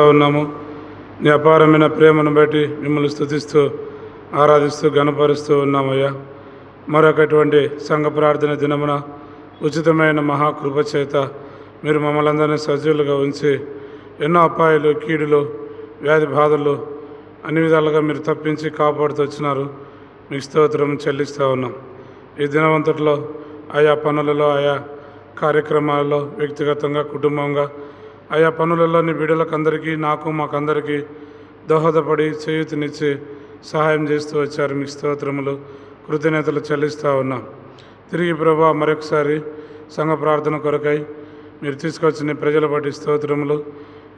ఉన్నాము. నీ అపారమైన ప్రేమను బట్టి మిమ్మల్ని స్తుతిస్తూ ఆరాధిస్తూ గణపరుస్తూ ఉన్నామయ్యా. మరొకటువంటి సంఘ ప్రార్థన దినమున ఉచితమైన మహాకృప చేత మీరు మమ్మల్ని అందరినీ సజీవులుగా ఉంచి ఎన్నో అపాయాలు, కీడులు, వ్యాధి బాధలు అన్ని విధాలుగా మీరు తప్పించి కాపాడుతూ వచ్చినారు. మీకు స్తోత్రం చెల్లిస్తూ ఉన్నాం. ఈ దినవంతట్లో ఆయా పనులలో, ఆయా కార్యక్రమాలలో, వ్యక్తిగతంగా, కుటుంబంగా ఆయా పనులలో నీ బిడ్డలకు అందరికీ, నాకు, మాకందరికీ దోహదపడి చేయూతనిచ్చి సహాయం చేస్తూ వచ్చారు. మీకు స్తోత్రములు, కృతజ్ఞతలు చెల్లిస్తూ ఉన్నాం. తిరిగి ప్రభా మరొకసారి సంఘ ప్రార్థన కొరకై మీరు తీసుకొచ్చిన ప్రజల బట్టి స్తోత్రములు.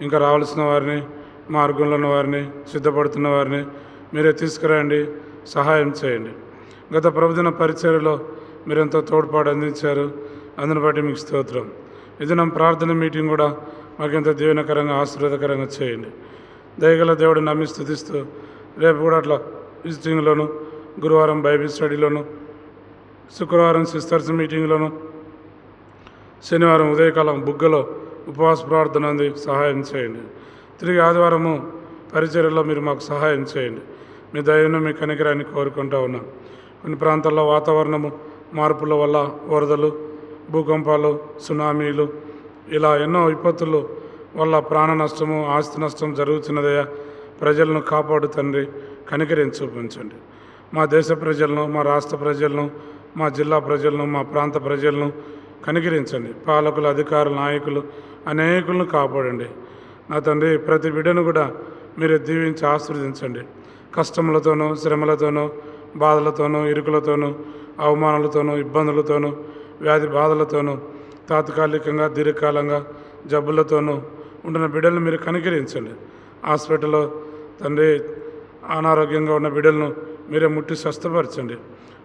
ఇంకా రావాల్సిన వారిని, మార్గంలో ఉన్న వారిని, సిద్ధపడుతున్న వారిని మీరే తీసుకురండి, సహాయం చేయండి. గత ప్రభుదిన పరిచర్యలో మీరెంతో తోడ్పాటు అందించారు. అందుని బట్టి మీకు స్తోత్రం. ఇది నా ప్రార్థన మీటింగ్ కూడా మాకెంతో దీవెనకరంగా, ఆశీర్వాదకరంగా చేయండి. దయగల దేవుడిని నమ్మి స్తుతిస్తూ రేపు కూడా అట్లా విజిటింగ్లోను, గురువారం బైబిల్ స్టడీలోను, శుక్రవారం సిస్టర్స్ మీటింగ్లోను, శనివారం ఉదయకాలం బుగ్గలో ఉపవాస ప్రార్థన ఉంది, సహాయం చేయండి. తిరిగి ఆదివారము పరిచర్యలో మీరు మాకు సహాయం చేయండి. మీ దయను, మీ కనికరాన్ని కోరుకుంటూ ఉన్నాం. కొన్ని ప్రాంతాల్లో వాతావరణము మార్పుల వల్ల వరదలు, భూకంపాలు, సునామీలు ఇలా ఎన్నో విపత్తులు వల్ల ప్రాణ నష్టము, ఆస్తి నష్టం జరుగుతున్నదయ్యా. ప్రజలను కాపాడు తండ్రి, కనికరించి చూపించండి. మా దేశ ప్రజలను, మా రాష్ట్ర ప్రజలను, మా జిల్లా ప్రజలను, మా ప్రాంత ప్రజలను కనికరించండి. పాలకులు, అధికారులు, నాయకులు అనేకులను కాపాడండి. నా తండ్రి ప్రతి బిడ్డను కూడా మీరు దీవించి ఆశీర్వదించండి. కష్టములతోనూ, శ్రమలతోనూ, బాధలతోనూ, ఇరుకులతోనూ, అవమానాలతోనూ, ఇబ్బందులతోనూ, వ్యాధి బాధలతోనూ, తాత్కాలికంగా, దీర్ఘకాలంగా జబ్బులతోనూ ఉంటున్న బిడ్డలను మీరు కనికరించండి. హాస్పిటల్లో తండ్రి అనారోగ్యంగా ఉన్న బిడ్డలను మీరే ముట్టి స్వస్థపరచండి.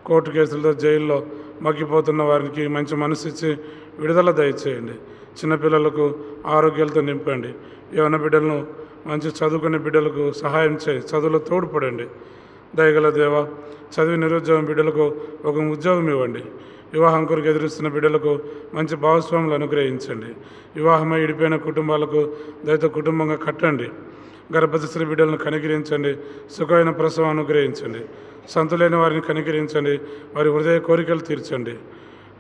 కోర్టు కేసులతో జైల్లో మగ్గిపోతున్న వారికి మంచి మనసు ఇచ్చి విడుదల దయచేయండి. చిన్నపిల్లలకు ఆరోగ్యాలతో నింపండి. యవ్వన బిడ్డలను, మంచి చదువుకునే బిడ్డలకు సహాయం చేయండి. చదువులో తోడ్పడండి. దయగల దేవ, చదివి నిరుద్యోగం బిడ్డలకు ఒక ఉద్యోగం ఇవ్వండి. వివాహం కొరకు ఎదురుస్తున్న బిడ్డలకు మంచి భాగస్వాములు అనుగ్రహించండి. వివాహమై ఇడిపోయిన కుటుంబాలకు దయతో కుటుంబంగా కట్టండి. గర్భవతి స్త్రీ బిడ్డలను కనికరించండి. సుఖమైన ప్రసవం అనుగ్రహించండి. సంతులైన వారిని కనికరించండి. వారి హృదయ కోరికలు తీర్చండి.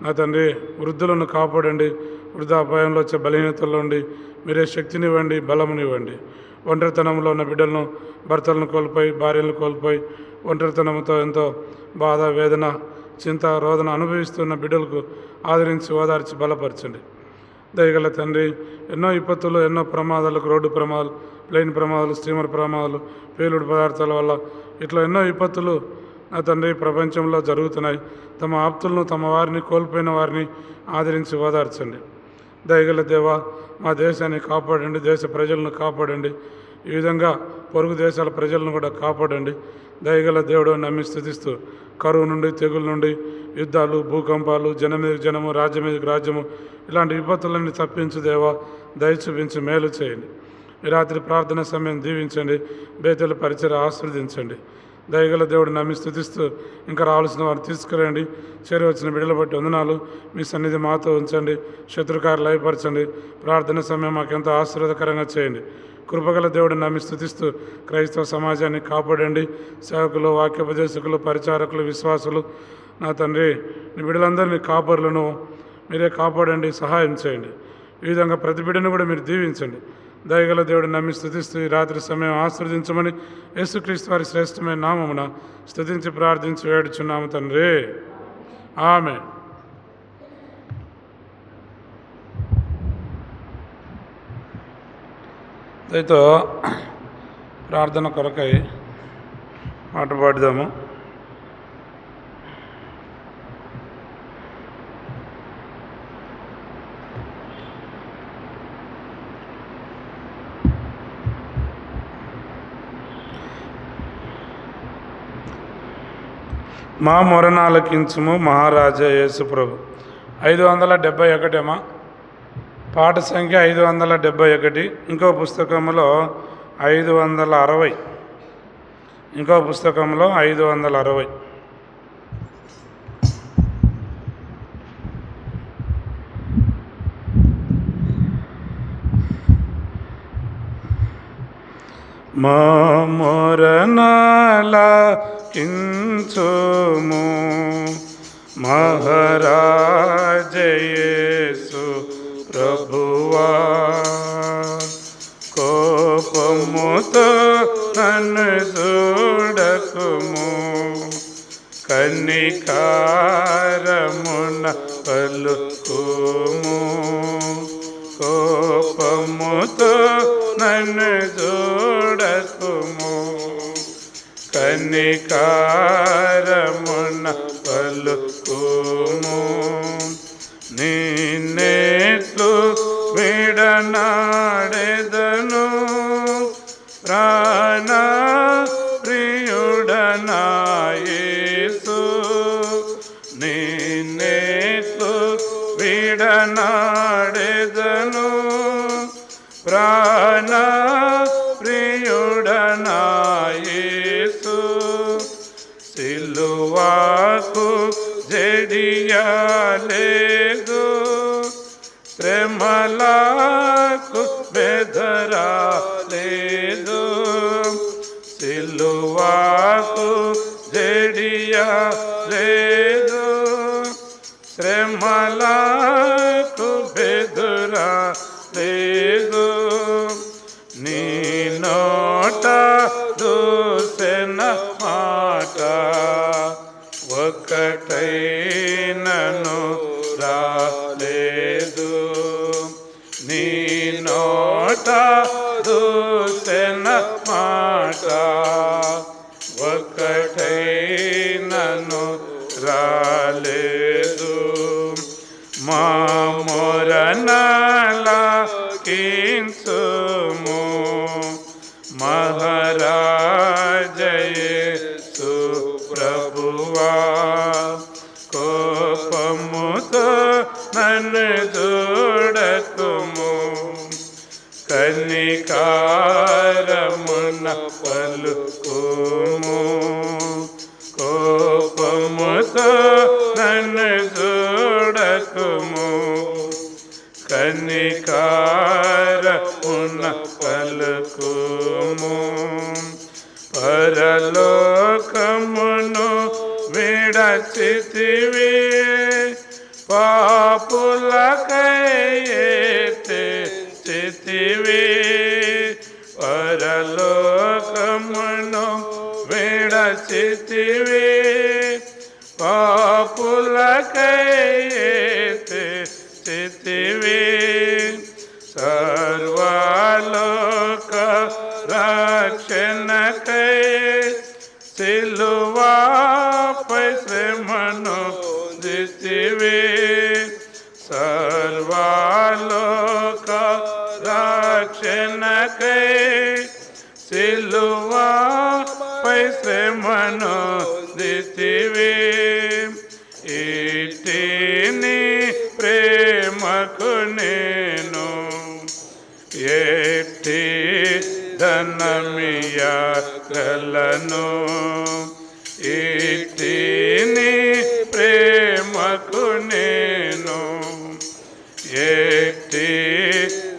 నా తండ్రి వృద్ధులను కాపాడండి. వృద్ధాపాయంలో వచ్చే బలహీనతల్లో ఉండి మీరే శక్తినివ్వండి, బలమునివ్వండి. ఒంటరితనంలో ఉన్న బిడ్డలను, భర్తలను కోల్పోయి, భార్యలను కోల్పోయి ఒంటరితనంతో ఎంతో బాధ, వేదన, చింత, రోదన అనుభవిస్తున్న బిడ్డలకు ఆదరించి, ఓదార్చి బలపరచండి. దయగల తండ్రి, ఎన్నో విపత్తులు, ఎన్నో ప్రమాదాలకు, రోడ్డు ప్రమాదాలు, ప్లేన్ ప్రమాదాలు, స్టీమర్ ప్రమాదాలు, పేలుడు పదార్థాల వల్ల ఇట్లా ఎన్నో విపత్తులు నా తండ్రి ప్రపంచంలో జరుగుతున్నాయి. తమ ఆప్తులను, తమ వారిని కోల్పోయిన వారిని ఆదరించి ఓదార్చండి. దయగల దేవ, మా దేశాన్ని కాపాడండి, దేశ ప్రజలను కాపాడండి. ఈ విధంగా పొరుగు దేశాల ప్రజలను కూడా కాపాడండి. దయగల దేవుడు నమ్మి స్థుతిస్తూ కరువు నుండి, తెగుల నుండి, యుద్ధాలు, భూకంపాలు, జనం మీదకి జనము, రాజ్యం మీదకి రాజ్యము ఇలాంటి విపత్తులన్నీ తప్పించు దేవా. దయ చూపించి మేలు చేయండి. ఈ రాత్రి ప్రార్థన సమయం దీవించండి. బేతల పరిచయం ఆశీర్వదించండి. దయగల దేవుడు నమ్మి స్థుతిస్తూ ఇంకా రావాల్సిన వారిని తీసుకురండి. చేరి వచ్చిన బిడ్డలు బట్టి వందనాలు. మీ సన్నిధి మాతో ఉంచండి. శత్రుకారులు లయపరచండి. ప్రార్థన సమయం మాకెంతో ఆశీర్వాదకరంగా చేయండి. కృపగల దేవుడిని నమ్మి స్థుతిస్తూ క్రైస్తవ సమాజాన్ని కాపాడండి. సేవకులు, వాక్యోపదేశకులు, పరిచారకులు, విశ్వాసులు నా తండ్రి నీ బిడ్డలందరినీ కాపరులను మీరే కాపాడండి, సహాయం చేయండి. ఈ విధంగా ప్రతి బిడ్డను కూడా మీరు దీవించండి. దయగల దేవుడిని నమ్మి స్థుతిస్తూ ఈ రాత్రి సమయం ఆశీర్వదించమని యేసుక్రీస్తు వారి శ్రేష్టమైన నామమున స్తుతించి ప్రార్థించి వేడుచున్నాము తండ్రి. ఆమె దయతో ప్రార్థన కొరకై పాట పాడుదాము. మా మొరనాలకించుము మహారాజా యేసు ప్రభు. 571 అమ్మా, పాట సంఖ్య 571. ఇంకో పుస్తకంలో 560. ఇంకో పుస్తకంలో 560. మా మొరనాలకించుము మహారాజయేసు ప్రభువా. కోపముతో నన్ను చూడకుము, కనికారమున పలుకుము. కోపముతో నన్ను చూడకుము, కనికారమున పలుకుము. నిన్నెట్లు విడనాడెదను, ప్రాణ ప్రియుడనా యేసు. నిన్నెట్లు విడనాడెదను, ప్రాణ ప్రియుడనా యేసు. సిలువకు జడియాలేదు, శ్రమలకు బెదరాలేదు. సిలువకు జడియాలేదు, శ్రమలకు బెదరాలేదు. నీ నోట దూషణ మాట ఒక్కటైనను రాలేదు. నీ నోట దూషణ మాట ఒక్కటైనను రాలేదు. మా మొరనాలకించుము మహారాజయేసు ప్రభువా. కోపముతో నన్ను చూడకుము, కనికారమున పలుకుము. కోపముతో నన్ను చూడకుము, కనికారమున పలుకుము. పరలోకమును విడచితివి, పాపులకై తెచ్చితివి. పరలోకమును విడచితివి, పాపులకై తెచ్చితివి. సర్వలోక రక్షణకై సిలువపై శ్రమను దితివి. సర్వలోక రక్షణకై సిలువపై శ్రమను దితివి. ఇటిని ప్రేమకు నేను ఎట్టి ధనమియగలను. ఇటిని ప్రేమకు నేను ఎట్టి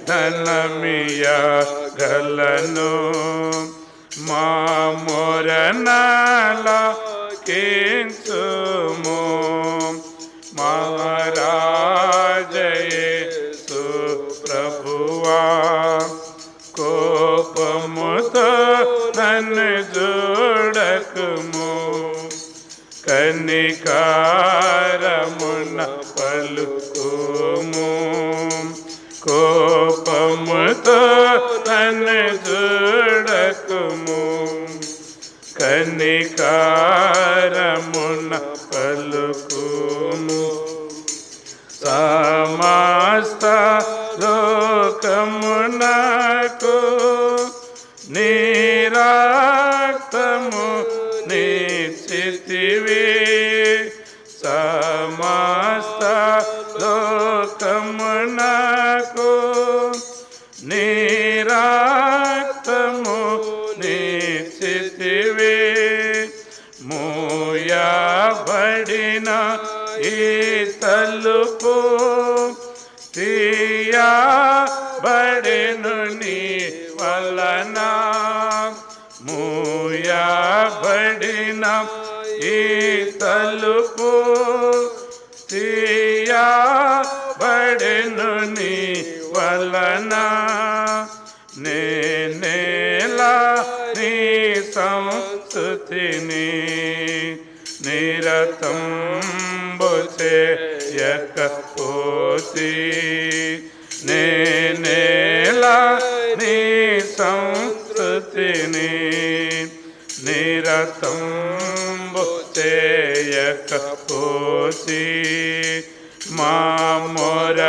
ధనమియగలను. మా మొరనాలకించుము మహారాజయేసు ప్రభువా. కోపముతో నన్ను చూడకుము, కనికారమున పలుకుము. కోపముతో నన్ను చూడకుము, కనికారమున పలుకుము. సమస్త లోకమునకు నీ రక్తము నిశ్చితివి. సమస్త లోకమునకు నీ రక్తము నిశ్చితివి. మూయబడిన ఈ తలుపు తీయబడెను నీ వలన. వలన మూయబడిన ఈ తలుపు తీయబడెను నీ వలన. నేనేలా నీ సంస్తుతిని నిరతంబు చేయకపోతే, నేనేలా నీ సంస్తుతిని నిరతంబు చేయకపోతే, మా మొరనాలకించుము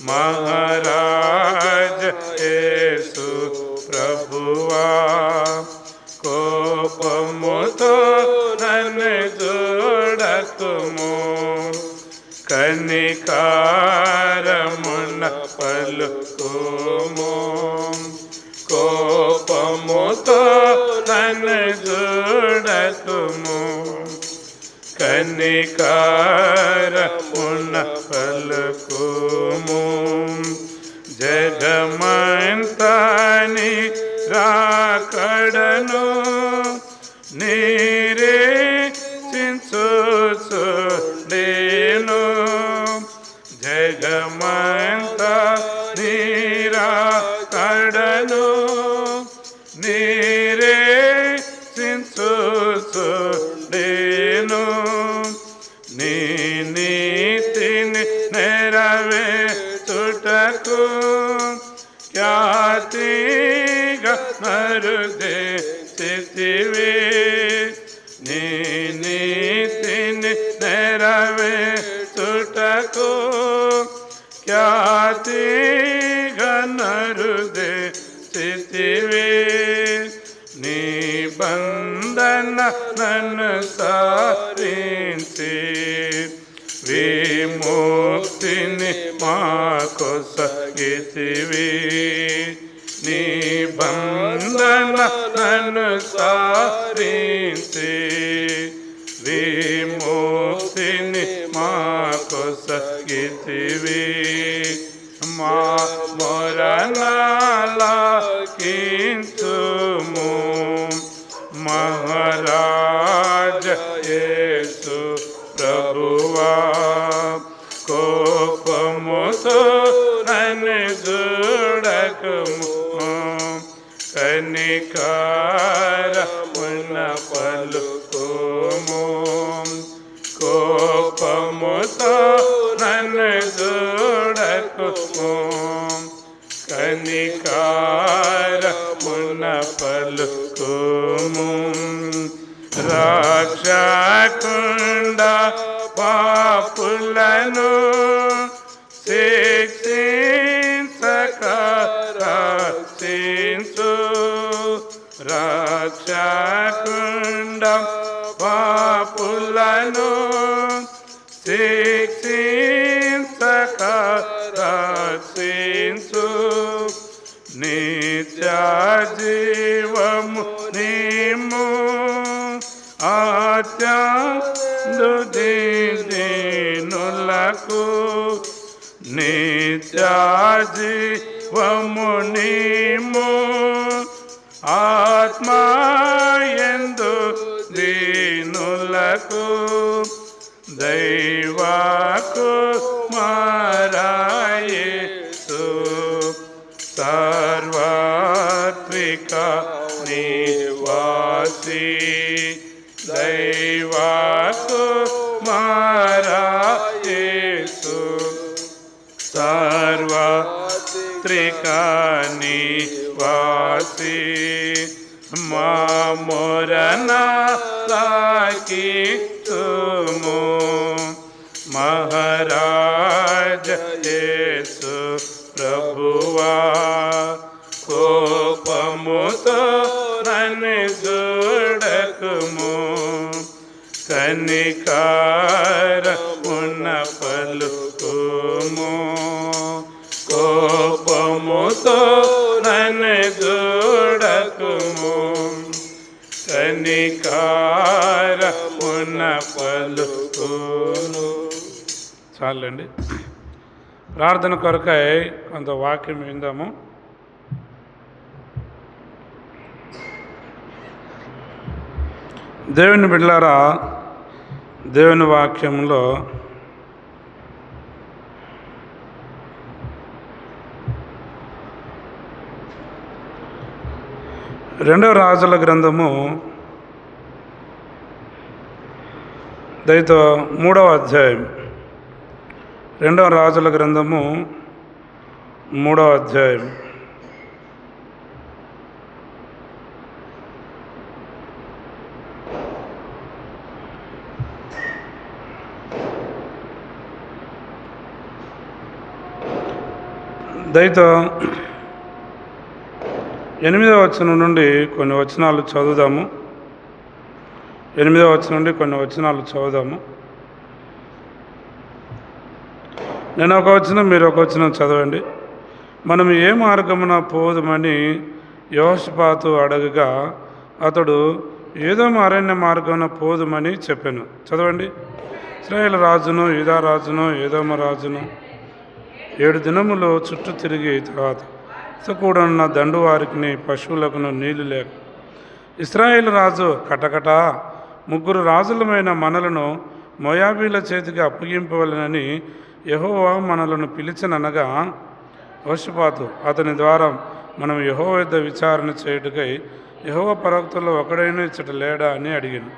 మహారాజ యేసు ప్రభువా. కోపముతో నన్ను చూడకుము, కనికారమున పలుకుము. కోపముతో నన్ను చూడకుము, కనికారమున పలుకుము. జగమంతాని రాకడను నిరీక్షించుచుండెను, జగమంతా నిరాకడను నిరీక్షించుచుండెను. నీ నీతిని నెరవేర్చుటకు ఖ్యాతిగా నరుదేశితివి. నీ నీతిని నెరవేర్చుటకు ఖ్యాతిగా నరుదేశితివి. నీ బంధన నన్ను సారించి విముక్తిని మాకొసగితివి. నీ బంధన నన్ను సారించి విముక్తిని మాకొసగితివి. మా మొరనాలకించుము మహారాజ యేసు ప్రభువా. కోపముతో నన్ను చూడకుము, కనికారమున పలుకుము. కోపముతో నన్ను చూడకుము, కనికారమున పలుకుము. రాక్షకుండ పాపులను శిక్షించక రక్షించు, రాక్షకుండ పాపులను శిక్షించక రక్షించు. నిత్య జీవము నీము ఆత్యందు దీనులకు, నిత్య జీవము నీము ఆత్మయందు దీనులకు. దైవకుమారయేసు సార్వత్రిక నివాసి, దైవకుమారయేసు సార్వత్రిక నివాసి. మా మొరనాలకించుము మహారాజ యేసు ప్రభువా. కోపముతో నన్ను చూడకుము, కనికారమున పలుకుము. కోపముతో నన్ను చూడకుము, కనికారమున పలుకుము. చాలండి. ప్రార్థన కొరకై కొంత వాక్యం విందాము. దేవుని బిడ్డలారా, దేవుని వాక్యంలో రెండవ రాజుల గ్రంథము దయతో 3వ అధ్యాయం. రెండవ రాజుల గ్రంథము 3వ అధ్యాయం. దయతో 8వ వచనం నుండి కొన్ని వచనాలు చదువుదాము. 8వ వచనం నుండి కొన్ని వచనాలు చదువుదాము. నేను ఒక వచనం, మీరు ఒక వచనం చదవండి. మనం ఏ మార్గమున పోదుమని యెహోషాపాతు అడగగా అతడు ఏదోము అరణ్య మార్గమున పోదుమని చెప్పాను. చదవండి. ఇశ్రాయేలు రాజును, యూదా రాజును, ఏదోము రాజును 7 దినములు చుట్టూ తిరిగి తర్వాత కూడనున్న దండు వారికి పశువులకును నీళ్లు లేక ఇశ్రాయేలు రాజు కటకట 3 రాజులమైన మనలను మోయాబీల చేతికి అప్పగింపవలెనని యెహోవా మనలను పిలిచిననగా యెహోషాపాతు అతని ద్వారా మనం యెహోవా యొద్ద విచారణ చేయుటకై యెహోవా ప్రవక్తల్లో ఒకడైనా ఇచ్చట లేడా అని అడిగాను.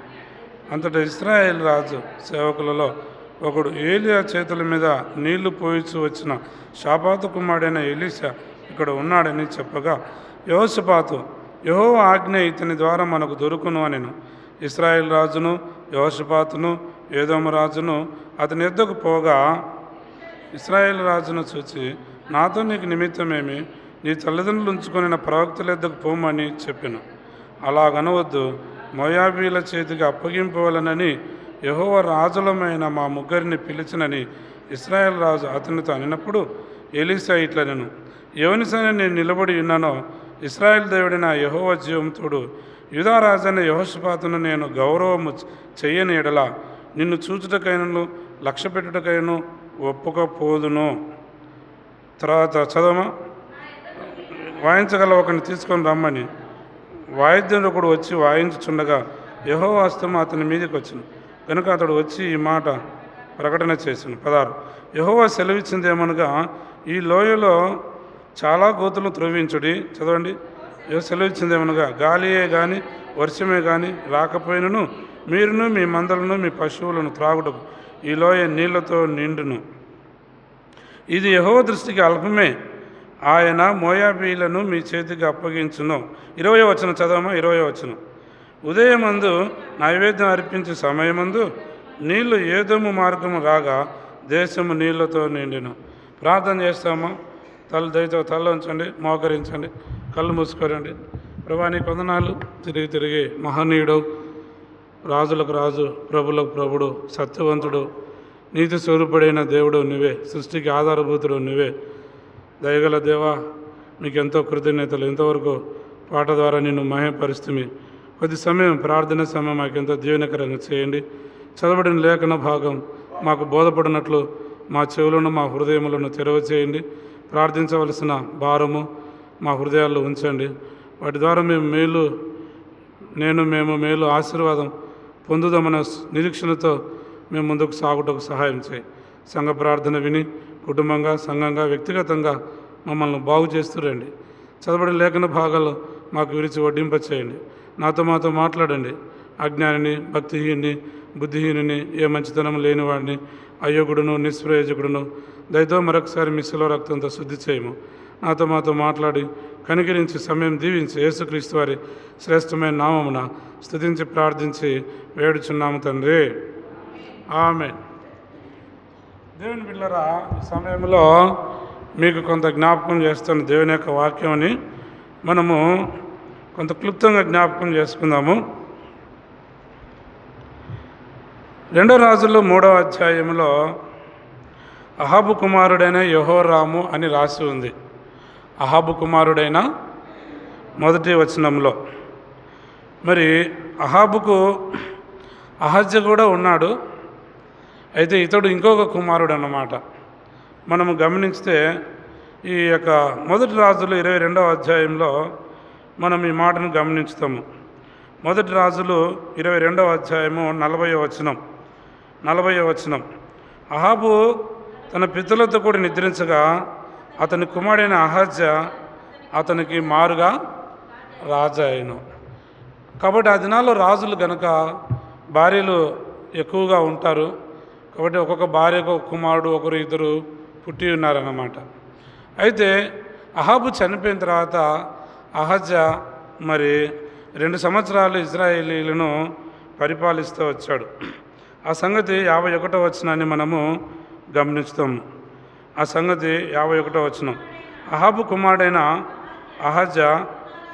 అంతటా ఇశ్రాయేలు రాజు సేవకులలో ఒకడు ఏలియా చేతుల మీద నీళ్లు పోయిచు వచ్చిన షాపాతు కుమారుడైన ఎలీషా ఇక్కడ ఉన్నాడని చెప్పగా యెహోషాపాతు యెహోవా ఆజ్ఞ ఇతని ద్వారా మనకు దొరుకును అనెను. ఇశ్రాయేలు రాజును యెహోషాపాతును ఏదోము రాజును అతని యొద్దకు పోగా ఇశ్రాయేలు రాజును చూచి నాతో నీకు నిమిత్తమేమి, నీ తల్లిదండ్రులు ఉంచుకొని ప్రవక్తల యొద్దకు పోమని చెప్పాను. అలాగనవద్దు, మోయాబీల చేతికి అప్పగింపవలనని యెహోవా రాజులమైన మా 3 పిలిచినని ఇశ్రాయేలు రాజు అతనితో అనినప్పుడు ఎలీషా ఇట్లనెను, ఎవనిసైనా నేను నిలబడి ఉన్నానో ఇశ్రాయేలు దేవుడైన యెహోవా జీవంతోడు యూదా రాజైన యెహోషాపాతును నేను గౌరవము చెయ్యని ఎడల నిన్ను చూచుటకైనను లక్ష్య పెట్టుటకైనను ఒప్పుకపోదును. తర్వాత చదవమా. వాయించగల ఒకరిని తీసుకొని రమ్మని వాయిద్యుడు ఒకడు వచ్చి వాయించుచుండగా యెహోవా హస్తము అతని మీదకి వచ్చును కనుక అతడు వచ్చి ఈ మాట ప్రకటన చేసాను. 16 యెహోవా సెలవిచ్చిందేమనగా ఈ లోయలో చాలా గోతులు త్రవ్వించుడి. చదవండి. సెలవిచ్చిందేమనగా గాలియే కానీ వర్షమే కానీ రాకపోయినను మీరును మీ మందలను మీ పశువులను త్రాగుటకు ఈ లోయ నీళ్లతో నిండును. ఇది యెహోవా దృష్టికి అల్పమే, ఆయన మోయాబీలను మీ చేతికి అప్పగించును. 20వ వచనం చదవమా. 20వ వచనం. ఉదయమందు నైవేద్యం అర్పించే సమయమందు నీళ్లు ఏదోము మార్గము రాగా దేశము నీళ్లతో నిండిను. ప్రార్థన చేస్తామా. దయతో తల ఉంచండి, మోకరించండి, కళ్ళు మూసుకోరండి. ప్రభా నీ వందనాలు. తిరిగి మహనీయుడు, రాజులకు రాజు, ప్రభులకు ప్రభుడు, సత్యవంతుడు, నీతి స్వరూపుడైన దేవుడు నువ్వే, సృష్టికి ఆధారభూతుడు నువ్వే. దయగల దేవా మీకెంతో కృతజ్ఞతలు. ఇంతవరకు పాట ద్వారా నిన్ను మహిమపరుస్తుంది. కొద్ది సమయం ప్రార్థన సమయం మాకెంతో దీవెనకరంగా చేయండి. చదవడిన లేఖన భాగం మాకు బోధపడినట్లు మా చెవులను మా హృదయములను తెరవ చేయండి. ప్రార్థించవలసిన భారము మా హృదయాల్లో ఉంచండి. వాటి ద్వారా మేము మేలు ఆశీర్వాదం పొందుదామన్న నిరీక్షణతో మేము ముందుకు సాగుటకు సహాయం చేయి. సంఘ ప్రార్థన విని కుటుంబంగా, సంఘంగా, వ్యక్తిగతంగా మమ్మల్ని బాగు చేస్తూ రండి. చదవడిన లేఖన భాగాలు మాకు విరిచి వడ్డింప చేయండి. మాతో మాట్లాడండి. అజ్ఞానిని, భక్తిహీని, బుద్ధిహీనుని, ఏ మంచితనం లేనివాడిని, అయోగుడును, నిష్ప్రయోజకుడును దయతో మరొకసారి మీ శిలువ రక్తంతో శుద్ధి చేయము. మాతో మాట్లాడి కనికరించి సమయం దీవించి యేసుక్రీస్తు వారి శ్రేష్టమైన నామమున స్తుతించి ప్రార్థించి వేడుచున్నాము తండ్రి. ఆమేన్. దేవుని బిడ్డలారా, ఈ సమయంలో మీకు కొంత జ్ఞాపకం చేస్తున్న దేవుని యొక్క వాక్యాన్ని మనము కొంత క్లుప్తంగా జ్ఞాపకం చేసుకుందాము. 2 రాజులు 3వ అధ్యాయంలో అహాబు కుమారుడైన యెహోరాము అని రాసి ఉంది. అహాబు కుమారుడైన మొదటి వచనంలో. మరి అహాబుకు అహజ్య కూడా ఉన్నాడు. అయితే ఇతడు ఇంకొక కుమారుడు అన్నమాట. మనము గమనిస్తే ఈ యొక్క మొదటి రాజులు 22వ అధ్యాయంలో మనం ఈ మాటను గమనించుతాము. మొదటి రాజులు 22వ అధ్యాయము 40వ వచనం. అహాబు తన పితరులతో కూడా నిద్రించగా అతని కుమారుడైన అహజ్యా అతనికి మారుగా రాజు అయ్యను. కాబట్టి ఆ దినాల్లో రాజులు గనక భార్యలు ఎక్కువగా ఉంటారు. కాబట్టి ఒక్కొక్క భార్యకు ఒక కుమారుడు, ఒకరు ఇద్దరు పుట్టి ఉన్నారన్నమాట. అయితే అహాబు చనిపోయిన తర్వాత అహజ్యా మరి 2 సంవత్సరాలు ఇజ్రాయేలీలను పరిపాలిస్తూ వచ్చాడు. ఆ సంగతి 51వ వచనాన్ని మనము గమనిస్తాము. ఆ సంగతి 51వ వచనం. అహాబు కుమారుడైన అహజ్యా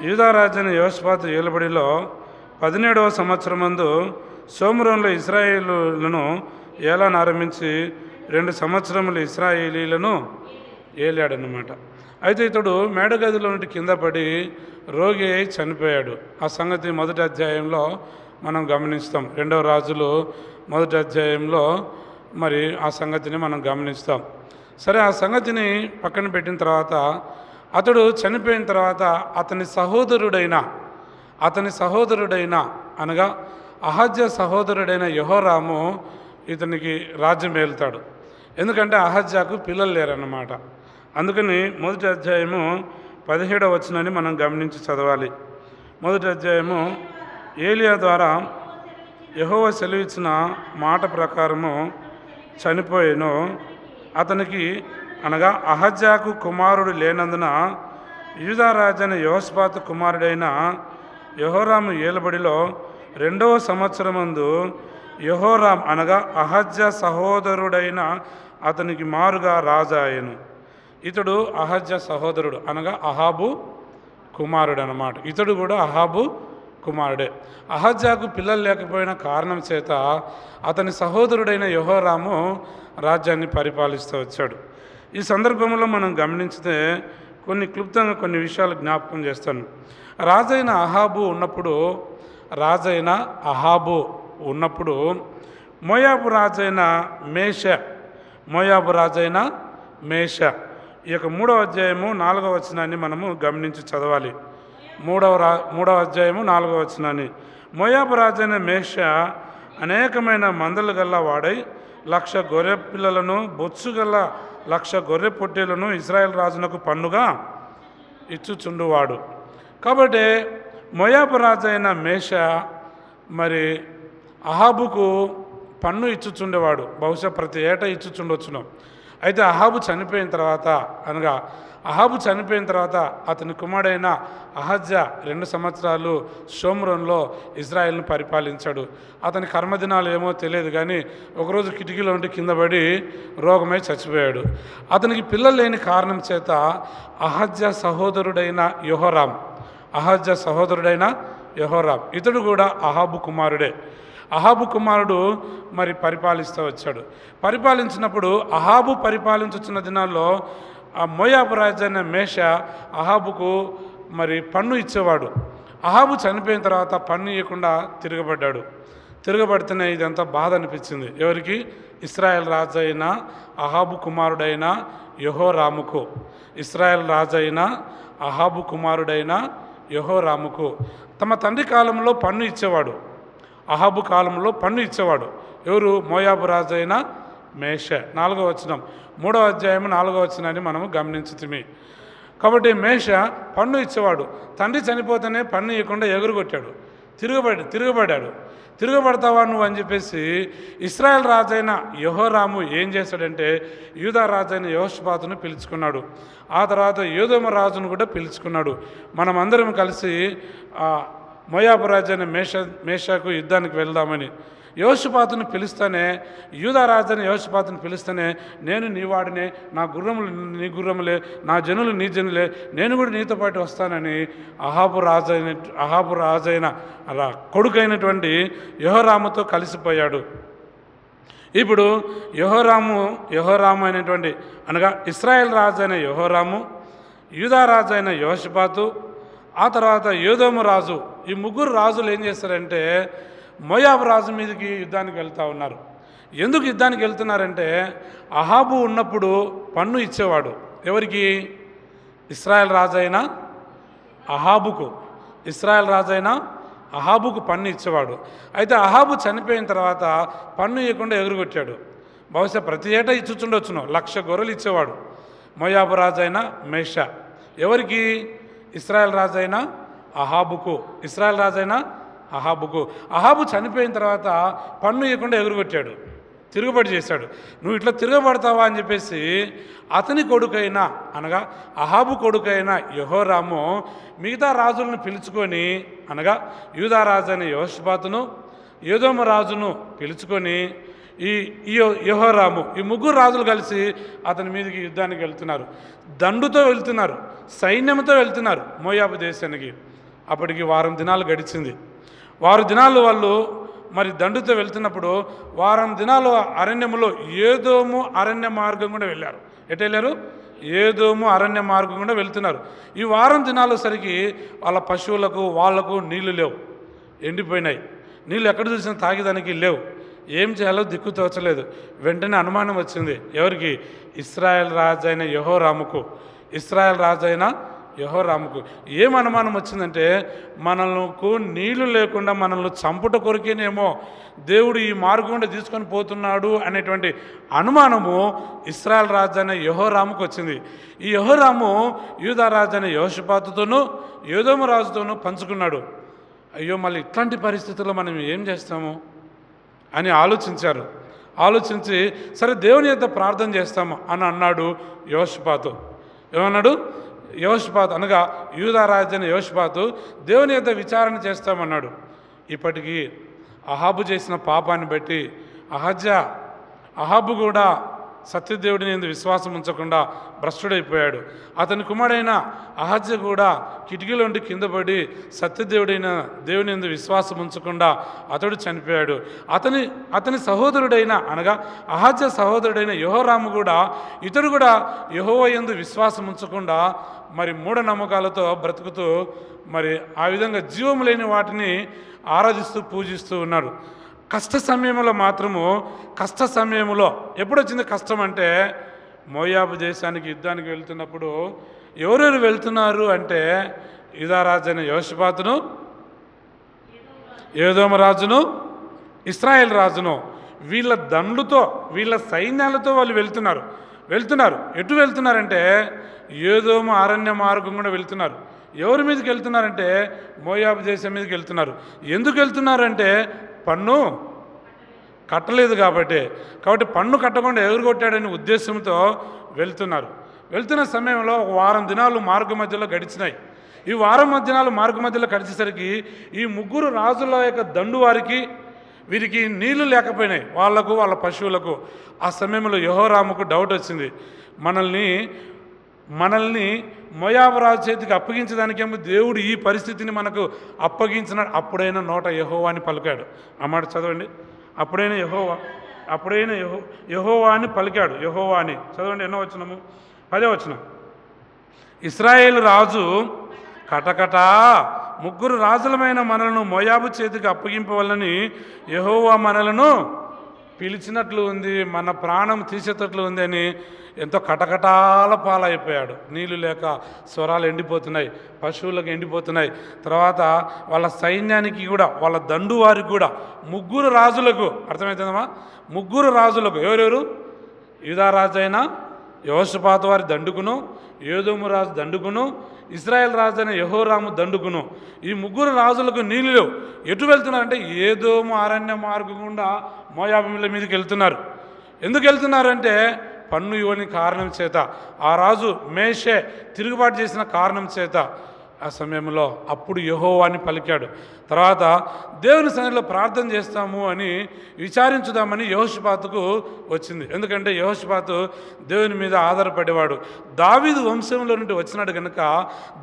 యూదారాజైన యెహోషాపాతు ఏలుబడిలో 17వ సంవత్సరమందు షోమ్రోనులో ఇశ్రాయేలులను ఏలానారంభించి 2 సంవత్సరములు ఇశ్రాయేలీలను ఏలాడన్నమాట. అయితే ఇతడు మేడగదిలో నుండి కింద పడి రోగి అయి చనిపోయాడు. ఆ సంగతి మొదటి అధ్యాయంలో మనం గమనిస్తాం. 2వ రాజులు మొదటి అధ్యాయంలో మరి ఆ సంగతిని మనం గమనిస్తాం. సరే, ఆ సంగతిని పక్కన పెట్టిన తర్వాత అతడు చనిపోయిన తర్వాత అతని సహోదరుడైన అనగా అహజ్యా సహోదరుడైన యెహోరాము ఇతనికి రాజ్యం ఏలుతాడు. ఎందుకంటే అహజ్యాకు పిల్లలు లేరన్నమాట. అందుకని మొదటి అధ్యాయము 17వ వచనాన్ని మనం గమనించి చదవాలి. మొదటి అధ్యాయము ఏలియా ద్వారా యెహోవా సెలవిచ్చిన మాట ప్రకారము చనిపోయాను. అతనికి అనగా అహజ్యాకు కుమారుడు లేనందున యూదారాజైన యెహోషాపాతు కుమారుడైన యెహోరాము ఏలుబడిలో 2వ సంవత్సరమందు యెహోరాం అనగా అహజ్యా సహోదరుడైన అతనికి మారుగా రాజు అయ్యను. ఇతడు అహజ్యా సహోదరుడు అనగా అహాబు కుమారుడు అన్నమాట. ఇతడు కూడా అహాబు కుమారుడే. అహజ్యాకు పిల్లలు లేకపోయిన కారణం చేత అతని సహోదరుడైన యెహోరాము రాజ్యాన్ని పరిపాలిస్తూ వచ్చాడు. ఈ సందర్భంలో మనం గమనించితే క్లుప్తంగా కొన్ని విషయాలు జ్ఞాపకం చేస్తాను. రాజైన అహాబు ఉన్నప్పుడు మోయాబు రాజైన మేష ఈ యొక్క 3వ అధ్యాయము 4వ వచనాన్ని మనము గమనించి చదవాలి. 3వ అధ్యాయము 4వ వచనాన్ని. మోయాబు రాజైన మేష అనేకమైన మందలు గల్ల వాడై 1,00,000 గొర్రె పిల్లలను బొచ్చు గల 1,00,000 గొర్రె పొట్టేలను ఇశ్రాయేల్ రాజునకు పన్నుగా ఇచ్చుచుండువాడు. కాబట్టి మోయాబు రాజైన మేష మరి అహాబుకు పన్ను ఇచ్చుచుండేవాడు. బహుశా ప్రతి ఏటా ఇచ్చుచుండొచ్చును. అయితే అహాబు చనిపోయిన తర్వాత అతని కుమారుడైన అహజ్యా 2 సంవత్సరాలు షోమ్రోన్లో ఇజ్రాయెల్ను పరిపాలించాడు. అతని కర్మదినాలు ఏమో తెలియదు, కానీ ఒకరోజు కిటికీలో ఉండి కింద పడి రోగమై చచ్చిపోయాడు. అతనికి పిల్లలు లేని కారణం చేత అహజ్యా సహోదరుడైన యెహోరాం ఇతడు కూడా అహాబు కుమారుడే. అహాబు కుమారుడు మరి పరిపాలిస్తూ వచ్చాడు. పరిపాలించినప్పుడు అహాబు పరిపాలించుచున్న దినాల్లో ఆ మోయాబు రాజైన మేష అహాబుకు మరి పన్ను ఇచ్చేవాడు. అహాబు చనిపోయిన తర్వాత పన్ను ఇవ్వకుండా తిరగబడితేనే ఇదంతా బాధ అనిపించింది. ఎవరికి? ఇశ్రాయేల్ రాజైన అహాబు కుమారుడైన యెహోరాముకు తమ తండ్రి కాలంలో పన్ను ఇచ్చేవాడు. అహాబు కాలంలో పన్ను ఇచ్చేవాడు ఎవరు? మోయాబు రాజైన మేష. 4వ వచనం 3వ అధ్యాయం 4వ వచనాన్ని మనము గమనించుతిమి. కాబట్టి మేష పన్ను ఇచ్చేవాడు. తండ్రి చనిపోతేనే పన్ను ఇవ్వకుండా ఎగురుగొట్టాడు, తిరగబడ్డాడు. తిరగబడతావా నువ్వు అని చెప్పేసి ఇశ్రాయేల్ రాజైన యెహోరాము ఏం చేశాడంటే యూదా రాజైన యెహోషాపాతును పిలుచుకున్నాడు. ఆ తర్వాత యోదోమ రాజును కూడా పిలుచుకున్నాడు. మనమందరం కలిసి మోయాబు రాజైన మేషకు యుద్ధానికి వెళ్దామని యెహోషాపాతును పిలుస్తానే, యూదా రాజైన యెహోషాపాతును పిలుస్తానే, నేను నీ వాడినే, నా గుర్రములు నీ గుర్రములే, నా జనులు నీ జనులే, నేను కూడా నీతో పాటు వస్తానని అహాబు రాజైన అలా కొడుకైనటువంటి యెహోరాముతో కలిసిపోయాడు. ఇప్పుడు యెహోరాము అయినటువంటి అనగా ఇశ్రాయేల్ రాజైన యెహోరాము, యూదా రాజైన యెహోషాపాతు, ఆ తర్వాత యోదోము రాజు, ఈ 3 రాజులు ఏం చేస్తారంటే మోయాబు రాజు మీదకి యుద్ధానికి వెళ్తూ ఉన్నారు. ఎందుకు యుద్ధానికి వెళ్తున్నారంటే అహాబు ఉన్నప్పుడు పన్ను ఇచ్చేవాడు. ఎవరికి? ఇశ్రాయేల్ రాజైన అహాబుకు. ఇశ్రాయేల్ రాజైన అహాబుకు పన్ను ఇచ్చేవాడు. అయితే అహాబు చనిపోయిన తర్వాత పన్ను ఇవ్వకుండా ఎగురుగొట్టాడు. బహుశా ప్రతి ఏటా ఇచ్చుచుండొచ్చును. 1,00,000 గొర్రెలు ఇచ్చేవాడు మోయాబు రాజైన మేషా. ఎవరికి? ఇశ్రాయేల్ రాజైన అహాబుకు. ఇశ్రాయేల్ రాజైన అహాబుకు. అహాబు చనిపోయిన తర్వాత పన్ను ఇవ్వకుండా ఎగురుగొట్టాడు, తిరుగుబాటు చేశాడు. నువ్వు ఇట్లా తిరగబడతావా అని చెప్పేసి అతని కొడుకైన, అనగా అహాబు కొడుకైన యెహోరాము మిగతా రాజులను పిలుచుకొని, అనగా యూదా రాజు అయిన యెహోషాపాతును, ఏదోము రాజును పిలుచుకొని ఈ యెహోరాము, ఈ ముగ్గురు రాజులు కలిసి అతని మీదకి యుద్ధానికి వెళ్తున్నారు. దండుతో వెళ్తున్నారు, సైన్యంతో వెళ్తున్నారు మోయాబు దేశానికి. అప్పటికి 1 వారం దినాలు గడిచింది. 1 వారం దినాలు వాళ్ళు మరి దండుతో వెళ్తున్నప్పుడు 1 వారం దినాలు అరణ్యములో ఏదోము అరణ్య మార్గం కూడా వెళ్ళారు. ఎటు వెళ్ళారు? ఏదోము అరణ్య మార్గం కూడా వెళ్తున్నారు. ఈ 1 వారం దినాలు సరికి వాళ్ళ పశువులకు వాళ్లకు నీళ్లు లేవు, ఎండిపోయినాయి. నీళ్ళు ఎక్కడ చూసినా తాగేదానికి లేవు. ఏం చేయాలో దిక్కు తోచలేదు. వెంటనే అనుమానం వచ్చింది. ఎవరికి? ఇశ్రాయేల్ రాజైన యెహోరాముకు. ఇశ్రాయేల్ రాజైన యెహోరాముకు ఏం అనుమానం వచ్చిందంటే, మనకు నీళ్లు లేకుండా మనల్ని చంపుట కొరికేనేమో దేవుడు ఈ మార్గం గుండా తీసుకొని పోతున్నాడు అనేటువంటి అనుమానము ఇశ్రాయేల్ రాజైన యెహోరాముకు వచ్చింది. ఈ యెహోరాము యూదా రాజైన యెహోషాపాతుతోనూ ఏదోము రాజుతోనూ పంచుకున్నాడు. అయ్యో, మళ్ళీ ఇట్లాంటి పరిస్థితుల్లో మనం ఏం చేస్తాము అని ఆలోచించారు. ఆలోచించి సరే దేవుని యొద్ద ప్రార్థన చేస్తాము అని అన్నాడు యెహోషాపాతు. ఏమన్నాడు? యెహోషాపాతు అనగా యూదా రాజైన యెహోషాపాతు దేవుని యొద్ద విచారణ చేస్తామన్నాడు. ఇప్పటికీ అహాబు చేసిన పాపాన్ని బట్టి అహాబు కూడా సత్యదేవుడిని ఎందు విశ్వాసం ఉంచకుండా భ్రష్టుడైపోయాడు. అతని కుమారుడైన అహజ్యా కూడా కిటికీలోండి కింద పడి సత్యదేవుడైన దేవుని ఎందు విశ్వాసం ఉంచకుండా అతడు చనిపోయాడు. అతని సహోదరుడైన, అనగా అహజ్యా సహోదరుడైన యెహోరాము కూడా, ఇతడు కూడా యెహోవా యందు విశ్వాసం ఉంచకుండా మరి మూఢనమ్మకాలతో బ్రతుకుతూ మరి ఆ విధంగా జీవం లేని వాటిని ఆరాధిస్తూ పూజిస్తూ ఉన్నాడు. కష్ట సమయంలో ఎప్పుడు వచ్చింది కష్టం అంటే, మోయాబు దేశానికి యుద్ధానికి వెళ్తున్నప్పుడు ఎవరెవరు వెళ్తున్నారు అంటే, యూదా రాజైన యెహోషాపాతును, ఏదోము రాజును, ఇశ్రాయేల్ రాజును, వీళ్ళ దండుతో వీళ్ళ సైన్యాలతో వాళ్ళు వెళ్తున్నారు. ఎటు వెళ్తున్నారంటే ఏదోము అరణ్య మార్గం కూడా వెళ్తున్నారు. ఎవరి మీదకి వెళ్తున్నారంటే మోయాబు దేశం మీదకి వెళ్తున్నారు. ఎందుకు వెళ్తున్నారంటే పన్ను కట్టలేదు కాబట్టి పన్ను కట్టకుండా ఎగురుగొట్టాడనే ఉద్దేశంతో వెళ్తున్న సమయంలో 1 వారం దినాలు మార్గ మధ్యలో గడిచినాయి. ఈ 1 వారం మార్గ మధ్యలో గడిచేసరికి ఈ ముగ్గురు రాజుల యొక్క దండు వారికి వీరికి నీళ్లు లేకపోయినాయి, వాళ్లకు వాళ్ళ పశువులకు. ఆ సమయంలో యెహోరాముకు డౌట్ వచ్చింది, మనల్ని మోయాబు రాజు చేతికి అప్పగించడానికేమో దేవుడు ఈ పరిస్థితిని మనకు అప్పగించినాడు. అప్పుడైనా నోట యెహోవా అని పలికాడు. ఆ మాట చదవండి. అప్పుడైనా యెహోవా అని పలికాడు. యెహోవా అని చదవండి. ఎన్నో వచనము? 10వ వచనం. ఇశ్రాయేలు రాజు కటకటా ముగ్గురు రాజులమైన మనలను మోయాబు చేతికి అప్పగింపవలని యెహోవా మనలను పిలిచినట్లు ఉంది, మన ప్రాణం తీసేటట్లు ఉంది అని ఎంతో కటకటాల పాలైపోయాడు. నీళ్లు లేక స్వరాలు ఎండిపోతున్నాయి, పశువులకు ఎండిపోతున్నాయి. తర్వాత వాళ్ళ సైన్యానికి కూడా, వాళ్ళ దండు వారికి కూడా, ముగ్గురు రాజులకు, అర్థమవుతుందమ్మా? ముగ్గురు రాజులకు. ఎవరెవరు? యూదా రాజైన యెహోషాపాతు వారి దండుకును, ఏదోము రాజు దండుకును, ఇశ్రాయేల్ రాజైన యెహోరాము దండుకును. ఈ ముగ్గురు రాజులకు నీళ్ళు లేవు. ఎటు వెళ్తున్నారంటే ఏదోము అరణ్య మార్గం గుండా మోయాబుల మీదకి వెళ్తున్నారు. ఎందుకు వెళ్తున్నారంటే పన్ను ఇవ్వని కారణం చేత, ఆ రాజు మేషే తిరుగుబాటు చేసిన కారణం చేత. ఆ సమయంలో అప్పుడు యెహోవాని పలికాడు. తర్వాత దేవుని సన్నిధిలో ప్రార్థన చేస్తాము అని విచారించుదామని యెహోషాపాతుకు వచ్చింది. ఎందుకంటే యెహోషాపాతు దేవుని మీద ఆధారపడేవాడు. దావీదు వంశంలో నుండి వచ్చినాడు కనుక,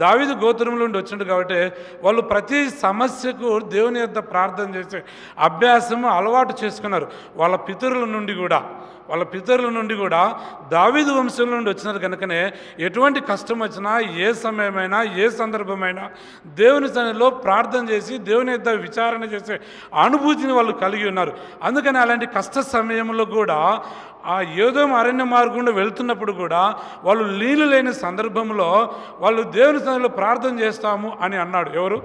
దావీదు గోత్రంలో నుండి వచ్చినాడు కాబట్టి వాళ్ళు ప్రతి సమస్యకు దేవుని యొద్ద ప్రార్థన చేసే అభ్యాసము అలవాటు చేసుకున్నారు. వాళ్ళ పితరుల నుండి కూడా దావీదు వంశంలో నుండి వచ్చినారు కనుకనే ఎటువంటి కష్టం వచ్చినా, ఏ సమయమైనా, ఏ సందర్భమైనా దేవుని సన్నిధిలో ప్రార్థన చేసి దేవుని యొద్ద విచారణ చేసే అనుభూతిని వాళ్ళు కలిగి ఉన్నారు. అందుకని అలాంటి కష్ట సమయంలో కూడా ఆ ఏదోము అరణ్య మార్గంలో వెళ్తున్నప్పుడు కూడా వాళ్ళు నీళ్ళు లేని సందర్భంలో వాళ్ళు దేవుని సన్నిధిలో ప్రార్థన చేస్తాము అని అన్నాడు. ఎవరు?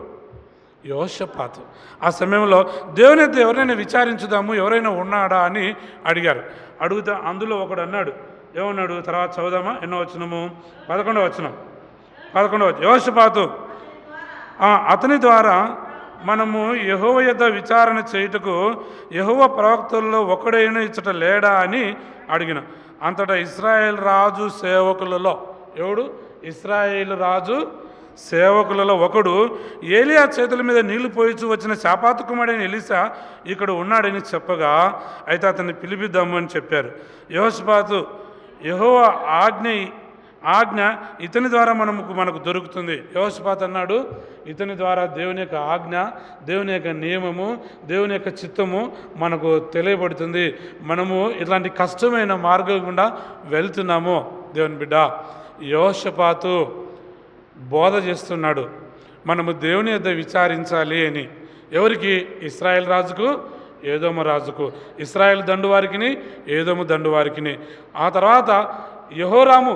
యెహోషాపాతు. ఆ సమయంలో దేవుని యొద్ద ఎవరైనా విచారించుదాము, ఎవరైనా ఉన్నాడా అని అడిగారు. అడుగుతా అందులో ఒకడు అన్నాడు. ఏమన్నాడు? తర్వాత చదువుదామా? ఎన్నో వచనము? 11వ వచనం. 11వ వచనం. యెహోషాపాతు అతని ద్వారా మనము యెహోవా యొద్ద విచారణ చేయుటకు యెహోవా ప్రవక్తల్లో ఒకడైనా ఇచ్చట లేడా అని అడిగిన. అంతటా ఇశ్రాయేల్ రాజు సేవకులలో, ఎవడు? ఇశ్రాయేల్ రాజు సేవకులలో ఒకడు ఏలియా చేతుల మీద నీళ్లు పోయిచు వచ్చిన శాపాతు కుమారుడైన ఎలీషా ఇక్కడ ఉన్నాడని చెప్పగా, అయితే అతన్ని పిలిపిద్దాము అని చెప్పారు. యెహోషాపాతు యెహోవా ఆజ్ఞ ఇతని ద్వారా మనకు దొరుకుతుంది. యెహోషాపాతు అన్నాడు, ఇతని ద్వారా దేవుని యొక్క ఆజ్ఞ, దేవుని యొక్క నియమము, దేవుని యొక్క చిత్తము మనకు తెలియబడుతుంది. మనము ఇట్లాంటి కష్టమైన మార్గం గుండా వెళ్తున్నాము. దేవుని బిడ్డ యెహోషాపాతు బోధ చేస్తున్నాడు, మనము దేవుని యొద్ద విచారించాలి అని. ఎవరికి? ఇశ్రాయేల్ రాజుకు, ఏదోము రాజుకు. ఇశ్రాయేల్ దండు వారికిని, ఏదోము దండు వారికిని. ఆ తర్వాత యెహోరాము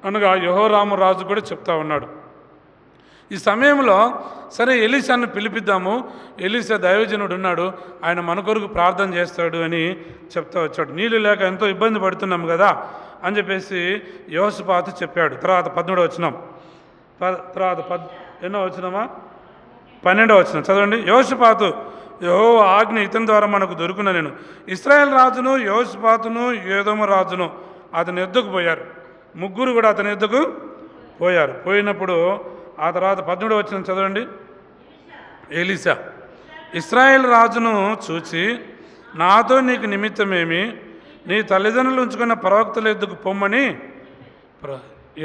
అనగా యెహోరాము రాజు కూడా చెప్తా ఉన్నాడు. ఈ సమయంలో సరే ఎలీషాను పిలిపిద్దాము, ఎలీషా దైవజనుడు ఉన్నాడు, ఆయన మన కొరకు ప్రార్థన చేస్తాడు అని చెప్తా వచ్చాడు. నీళ్ళు లేక ఎంతో ఇబ్బంది పడుతున్నాము కదా అని చెప్పేసి యెహోషాపాతు చెప్పాడు. తర్వాత 13వ వచనం. తర్వాత ఎన్నో వచనమా? 12వ వచనం చదవండి. యెహోషాపాతు యెహోవా ఆజ్ఞ ఇతని ద్వారా మనకు దొరుకున నేను ఇశ్రాయేల్ రాజును, యెహోషాపాతును, ఏదోము రాజును అతని యొద్దకు పోయారు. ముగ్గురు కూడా అతని యొద్దకు పోయారు. పోయినప్పుడు ఆ తర్వాత 13వ వచనం చదవండి. ఎలీషా ఇశ్రాయేల్ రాజును చూచి, నాతో నీకు నిమిత్తమేమి? నీ తల్లిదండ్రులు ఉంచుకున్న ప్రవక్తల యొద్దకు పొమ్మని.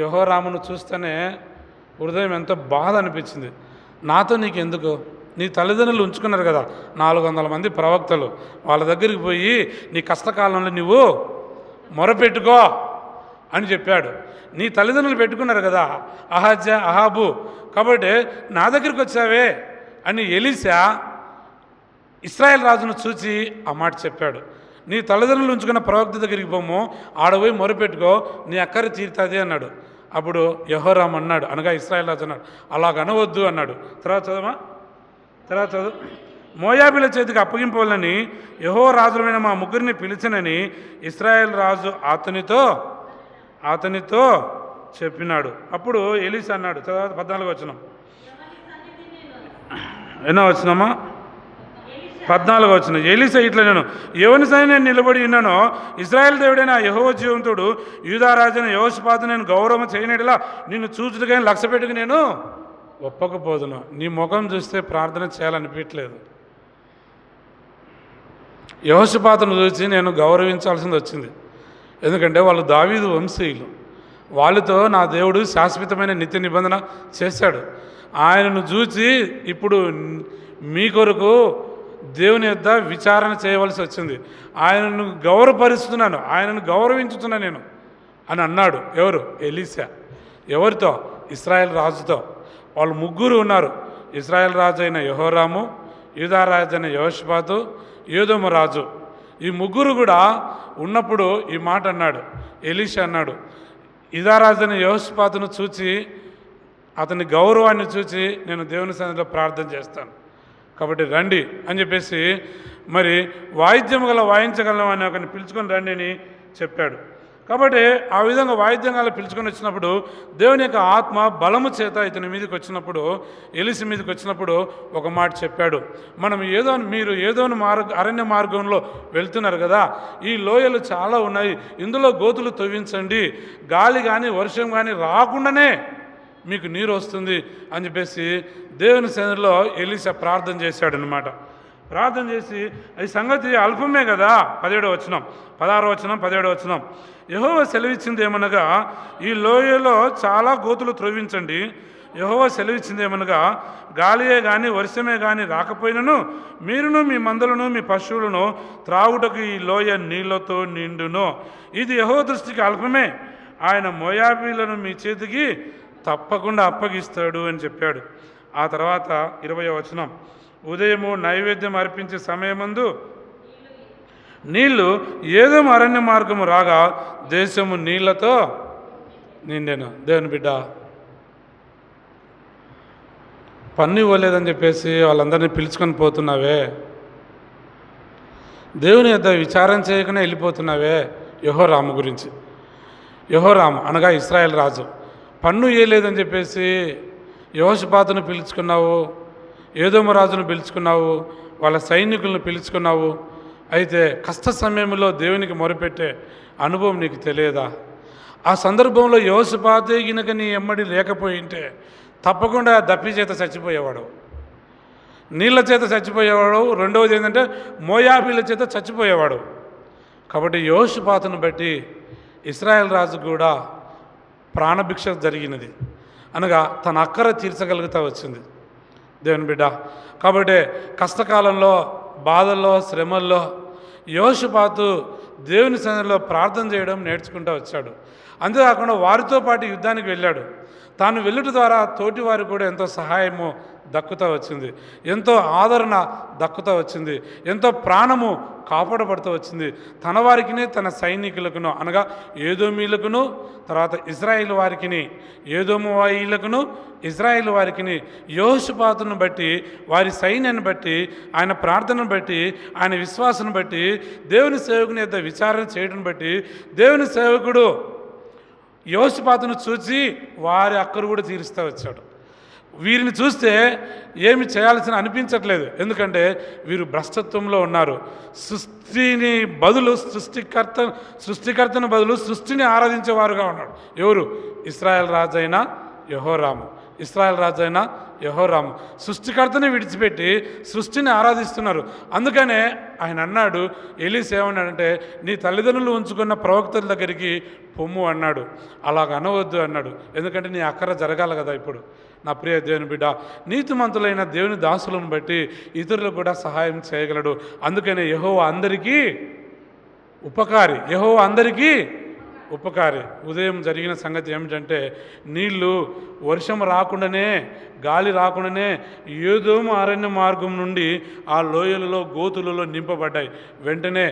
యెహోరామును చూస్తేనే హృదయం ఎంతో బాధ అనిపించింది. నాతో నీకు ఎందుకు? నీ తల్లిదండ్రులు ఉంచుకున్నారు కదా 400 మంది ప్రవక్తలు, వాళ్ళ దగ్గరికి పోయి నీ కష్టకాలంలో నువ్వు మొరపెట్టుకో అని చెప్పాడు. నీ తల్లిదండ్రులు పెట్టుకున్నారు కదా అహాబు, కాబట్టి నా దగ్గరికి వచ్చావే అని ఎలీషా ఇశ్రాయేల్ రాజును చూచి ఆ మాట చెప్పాడు. నీ తల్లిదండ్రులు ఉంచుకున్న ప్రవక్త దగ్గరికి పోము, ఆడపోయి మొరపెట్టుకో, నీ అక్కర తీరుతుంది అన్నాడు. అప్పుడు యెహోరాము అన్నాడు, అనగా ఇశ్రాయేల్ రాజు అన్నాడు, అలాగ అనవద్దు అన్నాడు. తర్వాత చదువు. మోయాబీల చేతికి అప్పగింపవాలని యెహోవా రాజులమైన మా ముగ్గురిని పిలిచినని ఇశ్రాయేల్ రాజు అతనితో చెప్పినాడు. అప్పుడు ఎలీషా అన్నాడు. తర్వాత 14వ వచనం. ఎన్నో వచనమా? 14వ వచనం. ఎలీషా ఇట్లా, నేను ఎవరి సైన్ నేను నిలబడి ఉన్నానో ఇశ్రాయేల్ దేవుడైన యెహోవా జీవంతుడు యూదా రాజైన యెహోషాపాతు నేను గౌరవం చేయనట్లా నిన్ను చూచుటకని లక్ష్య పెట్టుకు నేను ఒప్పకపోదును. నీ ముఖం చూస్తే ప్రార్థన చేయాలనిపించలేదు. యెహోషాపాతును చూసి నేను గౌరవించాల్సింది వచ్చింది. ఎందుకంటే వాళ్ళు దావీదు వంశీయులు, వాళ్ళతో నా దేవుడు శాశ్వతమైన నిత్య నిబంధన చేశాడు. ఆయనను చూసి ఇప్పుడు మీ కొరకు దేవుని యొద్ద విచారణ చేయవలసి వచ్చింది. ఆయనను గౌరవపరుస్తున్నాను, ఆయనను గౌరవించుతున్నాను నేను అని అన్నాడు. ఎవరు? ఎలీషా. ఎవరితో? ఇశ్రాయేల్ రాజుతో. వాళ్ళు ముగ్గురు ఉన్నారు. ఇశ్రాయేల్ రాజు అయిన యెహోరాము, యూదా రాజు అయిన యెహోషాపాతు, ఏదోము రాజు. ఈ ముగ్గురు కూడా ఉన్నప్పుడు ఈ మాట అన్నాడు. ఎలీషా అన్నాడు, యూదా రాజు అయిన యెహోషాపాతును చూచి, అతని గౌరవాన్ని చూచి నేను దేవుని సన్నిధిలో ప్రార్థన చేస్తాను, కాబట్టి రండి అని చెప్పేసి మరి వాయిద్యం గల వాయించగలం అని ఒకరిని పిలుచుకొని రండి అని చెప్పాడు. కాబట్టి ఆ విధంగా వాయిద్యం గల పిలుచుకొని వచ్చినప్పుడు దేవుని యొక్క ఆత్మ బలము చేత ఇతని మీదకి వచ్చినప్పుడు, ఎలీషా మీదకి వచ్చినప్పుడు ఒక మాట చెప్పాడు. మీరు ఏదో అరణ్య మార్గంలో వెళ్తున్నారు కదా, ఈ లోయలు చాలా ఉన్నాయి, ఇందులో గోతులు తవ్వించండి, గాలి కానీ వర్షం కానీ రాకుండానే మీకు నీరు వస్తుంది అని చెప్పేసి దేవుని సన్నిధిలో ఎలీషా ప్రార్థన చేశాడనమాట. ప్రార్థన చేసి ఈ సంగతి అల్పమే కదా. 17వ వచనం, 16వ వచనం, 17వ వచనం. యెహోవా సెలవిచ్చింది ఏమనగా, ఈ లోయలో చాలా గోతులు త్రవ్వించండి. యెహోవా సెలవిచ్చింది ఏమనగా, గాలియే కానీ వర్షమే కానీ రాకపోయినను మీరును మీ మందలను మీ పశువులను త్రాగుటకు ఈ లోయ నీళ్లతో నిండును. ఇది యెహోవా దృష్టికి అల్పమే, ఆయన మోయాబీలను మీ చేతికి తప్పకుండా అప్పగిస్తాడు అని చెప్పాడు. ఆ తర్వాత 20వ వచనం, ఉదయము నైవేద్యం అర్పించే సమయమందు నీళ్లు ఏదోము అరణ్య మార్గము రాగా దేశము నీళ్లతో నిండెను. దేవుని బిడ్డ, పన్ను ఇవ్వలేదని చెప్పేసి వాళ్ళందరినీ పిలుచుకొని పోతున్నావే, దేవుని యొద్ద విచారం చేయకుండా వెళ్ళిపోతున్నావే. యెహోరాము గురించి, యెహోరాము అనగా ఇశ్రాయేల్ రాజు, పన్ను ఇవ్వలేదని చెప్పేసి యెహోషాపాతును పిలుచుకున్నావు, ఏదోము రాజును పిలుచుకున్నావు, వాళ్ళ సైనికులను పిలుచుకున్నావు. అయితే కష్ట సమయంలో దేవునికి మొరపెట్టే అనుభవం నీకు తెలియదా? ఆ సందర్భంలో యెహోషాపాతే గినక నీ ఎమ్మడి లేకపోయింటే తప్పకుండా దప్పి చేత చచ్చిపోయేవాడు, నీళ్ళ చేత చచ్చిపోయేవాడు. రెండవది ఏంటంటే మోయాబీల చేత చచ్చిపోయేవాడు. కాబట్టి యెహోషాపాతును బట్టి ఇశ్రాయేల్ రాజు కూడా ప్రాణభిక్ష జరిగినది, అనగా తన అక్కర తీర్చగలుగుతూ వచ్చింది. దేవుని బిడ్డ, కాబట్టి కష్టకాలంలో, బాధల్లో, శ్రమల్లో యెహోషాపాతు దేవుని సన్నిధిలో ప్రార్థన చేయడం నేర్చుకుంటూ వచ్చాడు. అంతేకాకుండా వారితో పాటు యుద్ధానికి వెళ్ళాడు. తాను వెళ్ళుట ద్వారా తోటి వారికి కూడా ఎంతో సహాయము దక్కుతూ వచ్చింది, ఎంతో ఆదరణ దక్కుతూ వచ్చింది, ఎంతో ప్రాణము కాపాడబడుతూ వచ్చింది. తన వారికిని తన సైనికులకును, అనగా ఏదోమీలకును, తర్వాత ఇజ్రాయిల్ వారికిని, ఏదోమువాయిలకును ఇజ్రాయిల్ వారికిని యెహోషాపాతును బట్టి, వారి సైన్యాన్ని బట్టి, ఆయన ప్రార్థనను బట్టి, ఆయన విశ్వాసాన్ని బట్టి, దేవుని సేవకుని యొక్క విచారణ చేయడం బట్టి దేవుని సేవకుడు యెహోషాపాతును చూసి వారి అక్కరు కూడా తీరుస్తూ వచ్చాడు. వీరిని చూస్తే ఏమి చేయాల్సిన అనిపించట్లేదు, ఎందుకంటే వీరు భ్రష్టత్వంలో ఉన్నారు. సృష్టికర్తను బదులు సృష్టిని ఆరాధించేవారుగా ఉన్నాడు. ఎవరు? ఇశ్రాయేల్ రాజు అయిన యెహోరాము. ఇశ్రాయేల్ రాజు అయిన యెహోరాము సృష్టికర్తని విడిచిపెట్టి సృష్టిని ఆరాధిస్తున్నారు. అందుకనే ఆయన అన్నాడు, ఎలీషా ఏమన్నాడంటే, నీ తల్లిదండ్రులు ఉంచుకున్న ప్రవక్తల దగ్గరికి పొమ్ము అన్నాడు. అలాగ అనవద్దు అన్నాడు, ఎందుకంటే నీ అక్కర జరగాలి కదా. ఇప్పుడు నా ప్రియ దేవుని బిడ్డ, నీతిమంతులైన దేవుని దాసులను బట్టి ఇతరులకు కూడా సహాయం చేయగలడు. అందుకనే యెహోవా అందరికీ ఉపకారి, యెహోవా అందరికీ ఉపకారి. ఉదయం జరిగిన సంగతి ఏమిటంటే, నీళ్లు వర్షం రాకుండానే, గాలి రాకుండానే ఏదోము అరణ్య మార్గం నుండి ఆ లోయలలో, గోతులలో నింపబడ్డాయి. వెంటనే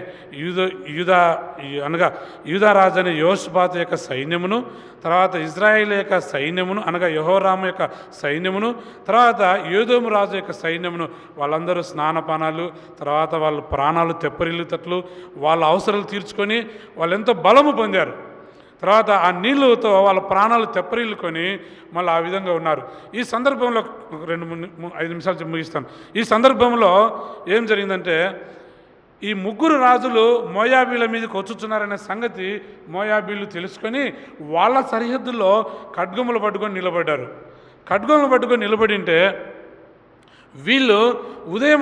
యూదా రాజు అనే యెహోషాపాతు యొక్క సైన్యమును, తర్వాత ఇజ్రాయేల్ యొక్క సైన్యమును, అనగా యెహోరాము యొక్క సైన్యమును, తర్వాత ఏదోము రాజు యొక్క సైన్యమును, వాళ్ళందరూ స్నానపానాలు, తర్వాత వాళ్ళ ప్రాణాలు తెప్పరిల్లుతట్లు వాళ్ళ అవసరాలు తీర్చుకొని వాళ్ళు ఎంతో బలము పొందారు. తర్వాత ఆ నీళ్ళతో వాళ్ళ ప్రాణాలు తెప్పరిల్లుకొని మళ్ళీ ఆ విధంగా ఉన్నారు. ఈ సందర్భంలో 5 నిమిషాలు ముగిస్తాను. ఈ సందర్భంలో ఏం జరిగిందంటే, ఈ ముగ్గురు రాజులు మోయాబీల మీదకి వచ్చుచున్నారనే సంగతి మోయాబీలు తెలుసుకొని వాళ్ళ సరిహద్దుల్లో ఖడ్గములు పట్టుకొని నిలబడ్డారు. ఖడ్గములు పట్టుకొని నిలబడింటే వీళ్ళు ఉదయం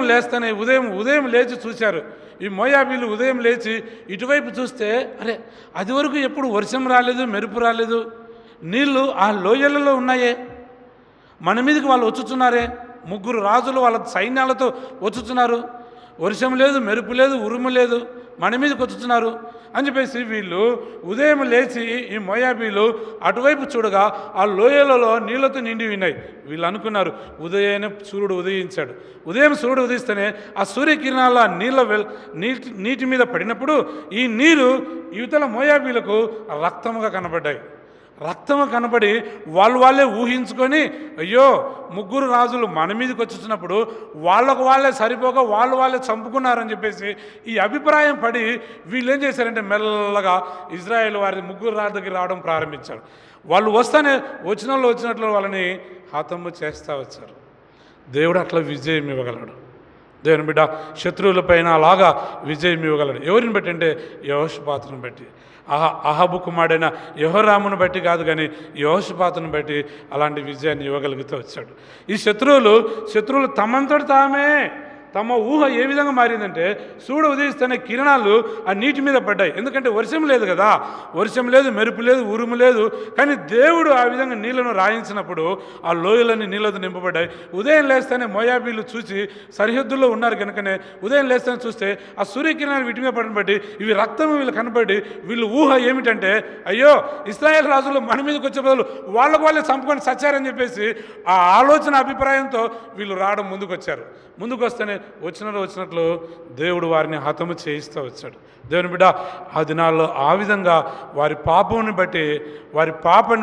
లేచి చూశారు. ఈ మోయాబీలు ఉదయం లేచి ఇటువైపు చూస్తే, అరే అది వరకు ఎప్పుడు వర్షం రాలేదు, మెరుపు రాలేదు, నీళ్ళు ఆ లోయలలో ఉన్నాయే, మన మీదకి వాళ్ళు వచ్చుచున్నారే, ముగ్గురు రాజులు వాళ్ళ సైన్యాలతో వచ్చుచున్నారు, వర్షం లేదు, మెరుపు లేదు, ఉరుము లేదు, మన మీదకి వచ్చుతున్నారు అని చెప్పేసి వీళ్ళు ఉదయం లేచి ఈ మోయాబీలు అటువైపు చూడగా ఆ లోయలలో నీళ్లతో నిండి ఉన్నాయి. వీళ్ళు అనుకున్నారు, ఉదయాన్నే సూర్యుడు ఉదయించాడు. ఉదయం సూర్యుడు ఉదయిస్తేనే ఆ సూర్యకిరణాల నీటి మీద పడినప్పుడు ఈ నీరు యువతల మోయాబీలకు రక్తముగా కనబడ్డాయి. రక్తము కనబడి వాళ్ళే ఊహించుకొని, అయ్యో ముగ్గురు రాజులు మన మీదకి వచ్చుతున్నప్పుడు వాళ్ళే సరిపోక వాళ్ళే చంపుకున్నారని చెప్పేసి ఈ అభిప్రాయం పడి వీళ్ళు ఏం చేశారంటే మెల్లగా ఇజ్రాయేల్ వారి ముగ్గురు రాజు దగ్గర రావడం ప్రారంభించారు. వాళ్ళు వచ్చినట్లు వాళ్ళని హతము చేస్తూ వచ్చారు. దేవుడు అట్లా విజయం ఇవ్వగలడు. దేవుని బిడ్డ, శత్రువులపైన అలాగా విజయం ఇవ్వగలడు. ఎవరిని బట్టి అంటే యెహోషాపాతును బట్టి, అహాబు కుమారుడైన యెహోరామును బట్టి కాదు, కానీ యెహోషాపాతును బట్టి అలాంటి విజయాన్ని ఇవ్వగలుగుతూ వచ్చాడు. ఈ శత్రువులు తమంతటి తమ ఊహ ఏ విధంగా మారిందంటే సూర్యుడు ఉదయిస్తున్న కిరణాలు ఆ నీటి మీద పడ్డాయి. ఎందుకంటే వర్షం లేదు కదా, వర్షం లేదు, మెరుపు లేదు, ఉరుము లేదు. కానీ దేవుడు ఆ విధంగా నీళ్లను రాయించినప్పుడు ఆ లోయలన్నీ నీళ్ళతో నింపబడ్డాయి. ఉదయం లేస్తేనే మోయాబీలు చూసి సరిహద్దుల్లో ఉన్నారు కనుకనే ఉదయం లేస్తేనే చూస్తే ఆ సూర్యకిరణాలు వీటి మీద పడిన బట్టి ఇవి రక్తం వీళ్ళు కనబడి వీళ్ళు ఊహ ఏమిటంటే అయ్యో ఇశ్రాయేల్ రాజులు మన మీదకి వచ్చే బదులు వాళ్ళకు వాళ్ళే చంపుకొని సచ్చారని చెప్పేసి ఆ ఆలోచన అభిప్రాయంతో వీళ్ళు రావడం ముందుకు వచ్చారు. ముందుకు వస్తేనే వచ్చినట్లు దేవుడు వారిని హతము చేయిస్తూ వచ్చాడు. దేవుని బిడ్డ, ఆ దినాల్లో ఆ విధంగా వారి పాపాన్ని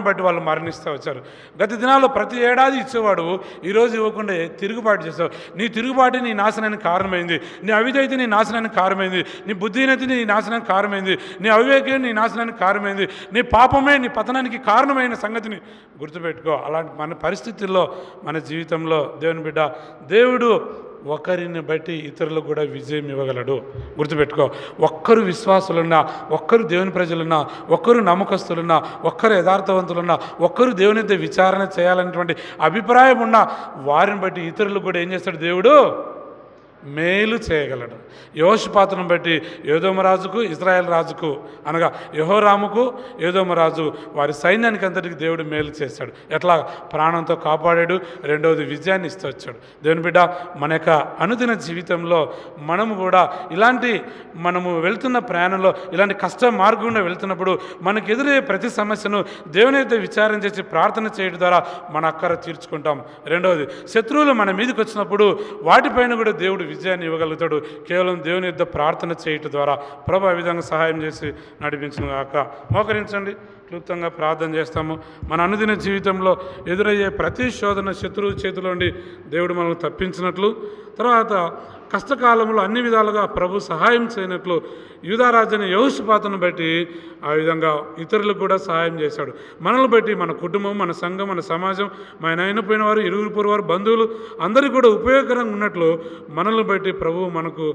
బట్టి వాళ్ళు మరణిస్తూ వచ్చారు. గత దినాల్లో ప్రతి ఏడాది ఇచ్చేవాడు ఈరోజు ఇవ్వకుండా తిరుగుబాటు చేస్తావు. నీ తిరుగుబాటు నీ నాశనానికి కారణమైంది, నీ అవిధేయత నీ నాశనానికి కారణమైంది, నీ బుద్ధిహీనత నీ నాశనానికి కారణమైంది, నీ అవివేకం నీ నాశనానికి కారణమైంది, నీ పాపమే నీ పతనానికి కారణమైన సంగతిని గుర్తుపెట్టుకో. అలాంటి మన పరిస్థితుల్లో మన జీవితంలో దేవుని బిడ్డ, దేవుడు ఒకరిని బట్టి ఇతరులకు కూడా విజయం ఇవ్వగలడు. గుర్తుపెట్టుకో. ఒక్కరు విశ్వాసులున్నా, ఒక్కరు దేవుని ప్రజలున్నా, ఒక్కరు నమ్మకస్తులున్నా, ఒక్కరు యథార్థవంతులున్నా, ఒక్కరు దేవుని విచారణ చేయాలనేటువంటి అభిప్రాయం ఉన్నా వారిని బట్టి ఇతరులకు కూడా ఏం చేస్తాడు దేవుడు? మేలు చేయగలడు. యెహోషాపాతును బట్టి ఏదోము రాజుకు, ఇశ్రాయేల్ రాజుకు అనగా యెహోరాముకు, ఏదోము రాజు వారి సైన్యానికి అంతటికి దేవుడు మేలు చేశాడు. ఎట్లా? ప్రాణంతో కాపాడాడు. రెండవది విజయాన్ని ఇస్తూ వచ్చాడు. దేవుని బిడ్డ, మన యొక్క అనుదిన జీవితంలో మనము కూడా మనము వెళ్తున్న ప్రయాణంలో ఇలాంటి కష్ట మార్గంలో వెళ్తున్నప్పుడు మనకు ఎదురయ్యే ప్రతి సమస్యను దేవుని అయితే విచారణ చేసి ప్రార్థన చేయడం ద్వారా మన అక్కర తీర్చుకుంటాం. రెండవది, శత్రువులు మన మీదకి వచ్చినప్పుడు వాటిపైన కూడా దేవుడు విజయాన్ని ఇవ్వగలుగుతాడు. కేవలం దేవుని యొద్ద ప్రార్థన చేయటం ద్వారా. ప్రభు ఆ విధంగా సహాయం చేసి నడిపించును గాక. మోకరించండి, క్లుప్తంగా ప్రార్థన చేస్తాము. మన అనుదిన జీవితంలో ఎదురయ్యే ప్రతి శోధన శత్రువు చేతిలో నుండి దేవుడు మనల్ని తప్పించినట్లు, తర్వాత కష్టకాలంలో అన్ని విధాలుగా ప్రభు సహాయం చేయనట్లు యూదారాజుని యెహోషాపాతును బట్టి ఆ విధంగా ఇతరులకు కూడా సహాయం చేశాడు. మనల్ని బట్టి మన కుటుంబం, మన సంఘం, మన సమాజం, మన అయినపోయిన వారు, ఇరువురు పొరుగు వారు, బంధువులు అందరికీ కూడా ఉపయోగకరంగా ఉన్నట్లు మనల్ని బట్టి ప్రభు మనకు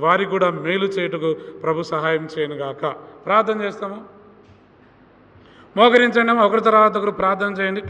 వారికి కూడా మేలు చేయుటకు ప్రభు సహాయం చేయను గాక. ప్రార్థన చేస్తాము. మోకరించండి, ఒకరి తర్వాత ఒకరు ప్రార్థన చేయండి.